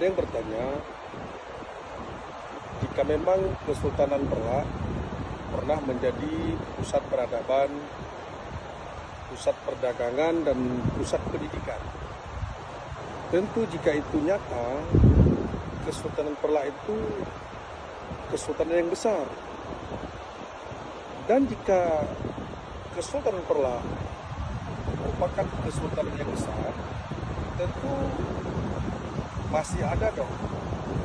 Ada yang bertanya, jika memang Kesultanan Perla pernah menjadi pusat peradaban, pusat perdagangan, dan pusat pendidikan. Tentu jika itu nyata, Kesultanan Perla itu kesultanan yang besar. Dan jika Kesultanan Perla merupakan kesultanan yang besar, tentu masih ada dong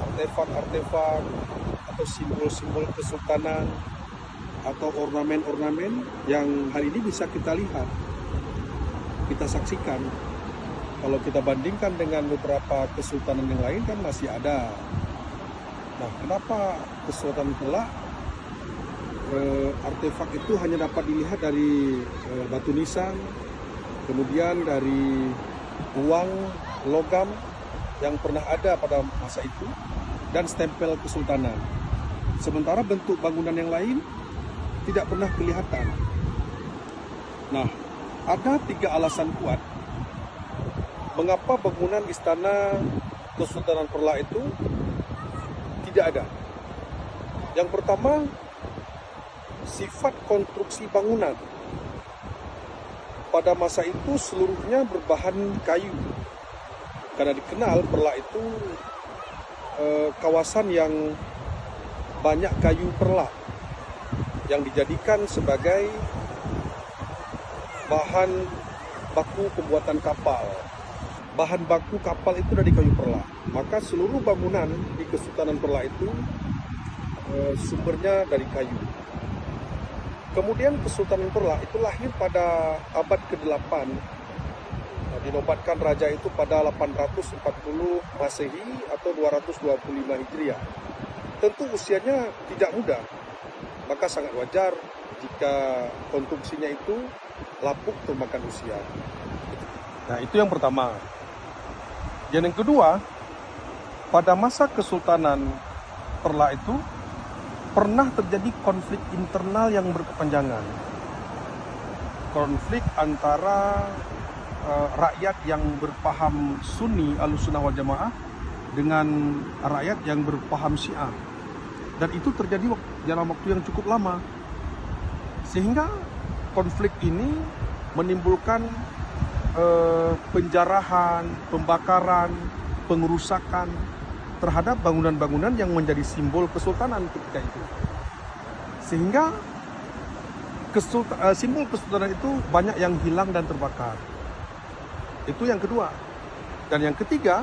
artefak-artefak atau simbol-simbol kesultanan atau ornamen-ornamen yang hari ini bisa kita lihat, kita saksikan. Kalau kita bandingkan dengan beberapa kesultanan yang lain kan masih ada. Nah, kenapa Kesultanan Perla artefak itu hanya dapat dilihat dari batu nisan, kemudian dari uang logam yang pernah ada pada masa itu, dan stempel kesultanan. Sementara bentuk bangunan yang lain tidak pernah kelihatan. Nah, ada 3 alasan kuat mengapa bangunan istana Kesultanan Perla itu tidak ada. Yang pertama, sifat konstruksi bangunan. Pada masa itu seluruhnya berbahan kayu. Karena dikenal Perla itu kawasan yang banyak kayu perla yang dijadikan sebagai bahan baku pembuatan kapal. Bahan baku kapal itu dari kayu perla. Maka seluruh bangunan di Kesultanan Perla itu sumbernya dari kayu. Kemudian Kesultanan Perla itu lahir pada abad ke-8. Dinobatkan raja itu pada 840 Masehi atau 225 Hijriah. Tentu usianya tidak muda, maka sangat wajar jika konstruksinya itu lapuk termakan usia. Nah, itu yang pertama. Dan yang kedua, pada masa Kesultanan Perla itu pernah terjadi konflik internal yang berkepanjangan. Konflik antara rakyat yang berpaham Sunni Ahlussunnah wal Jamaah dengan rakyat yang berpaham Syiah, dan itu terjadi dalam waktu yang cukup lama, sehingga konflik ini menimbulkan penjarahan, pembakaran, pengerusakan terhadap bangunan-bangunan yang menjadi simbol kesultanan ketika itu, sehingga simbol kesultanan itu banyak yang hilang dan terbakar. Itu yang kedua. Dan yang ketiga,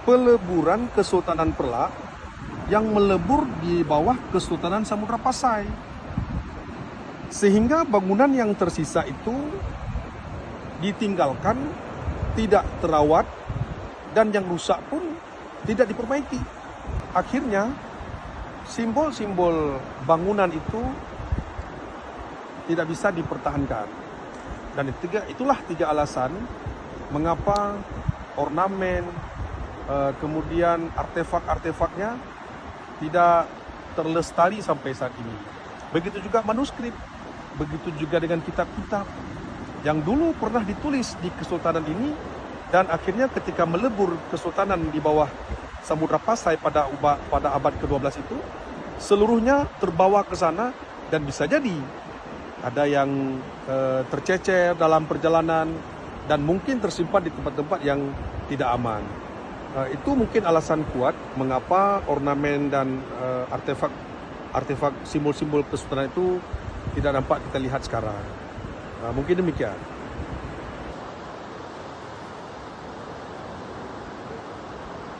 peleburan Kesultanan Perla yang melebur di bawah Kesultanan Samudra Pasai. Sehingga bangunan yang tersisa itu ditinggalkan, tidak terawat, dan yang rusak pun tidak diperbaiki. Akhirnya, simbol-simbol bangunan itu tidak bisa dipertahankan. Dan itulah 3 alasan mengapa ornamen, kemudian artefak-artefaknya tidak terlestari sampai saat ini. Begitu juga manuskrip, begitu juga dengan kitab-kitab yang dulu pernah ditulis di kesultanan ini, dan akhirnya ketika melebur kesultanan di bawah Samudra Pasai pada abad ke-12 itu, seluruhnya terbawa ke sana, dan bisa jadi ada yang tercecer dalam perjalanan dan mungkin tersimpan di tempat-tempat yang tidak aman. Itu mungkin alasan kuat mengapa ornamen dan artefak simbol-simbol kesultanan itu tidak dapat kita lihat sekarang. Mungkin demikian.